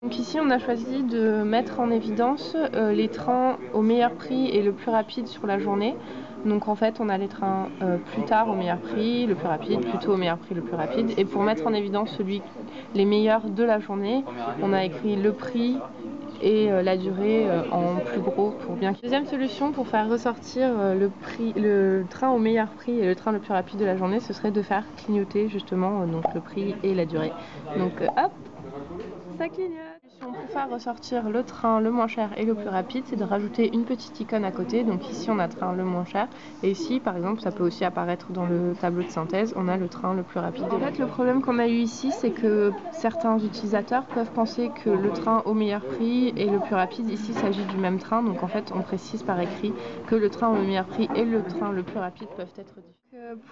Donc ici on a choisi de mettre en évidence les trains au meilleur prix et le plus rapide sur la journée. Donc en fait on a les trains plus tard au meilleur prix, le plus rapide, plus tôt au meilleur prix, le plus rapide. Et pour mettre en évidence les meilleurs de la journée, on a écrit le prix et la durée en plus gros pour bien. Deuxième solution pour faire ressortir le train au meilleur prix et le train le plus rapide de la journée, ce serait de faire clignoter justement donc le prix et la durée. Donc hop, ça clignote. Pour faire ressortir le train le moins cher et le plus rapide, c'est de rajouter une petite icône à côté. Donc ici on a train le moins cher et ici par exemple ça peut aussi apparaître dans le tableau de synthèse, on a le train le plus rapide. En fait le problème qu'on a eu ici, c'est que certains utilisateurs peuvent penser que le train au meilleur prix et le plus rapide, ici il s'agit du même train. Donc en fait on précise par écrit que le train au meilleur prix et le train le plus rapide peuvent être différents.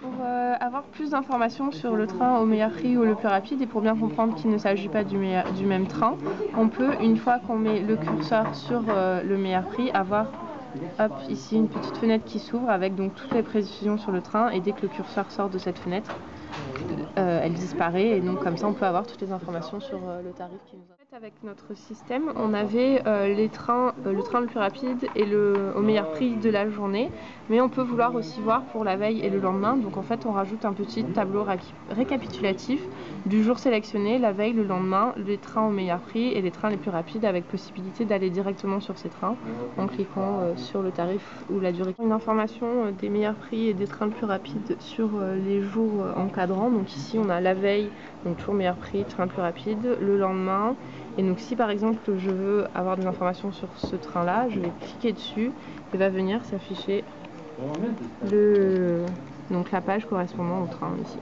Pour avoir plus d'informations sur le train au meilleur prix ou le plus rapide et pour bien comprendre qu'il ne s'agit pas du même train, on peut, une fois qu'on met le curseur sur le meilleur prix, avoir hop, ici une petite fenêtre qui s'ouvre avec donc toutes les précisions sur le train, et dès que le curseur sort de cette fenêtre, elle disparaît, et donc comme ça on peut avoir toutes les informations sur le tarif qui nous intéresse. Avec notre système, on avait le train le plus rapide et au meilleur prix de la journée, mais on peut vouloir aussi voir pour la veille et le lendemain. Donc en fait on rajoute un petit tableau récapitulatif du jour sélectionné, la veille, le lendemain, les trains au meilleur prix et les trains les plus rapides, avec possibilité d'aller directement sur ces trains en cliquant sur le tarif ou la durée. Une information des meilleurs prix et des trains les plus rapides sur les jours encadrant. Donc ici on a la veille, donc toujours meilleur prix, train plus rapide, le lendemain. Et donc si par exemple je veux avoir des informations sur ce train là, je vais cliquer dessus et va venir s'afficher donc la page correspondant au train ici.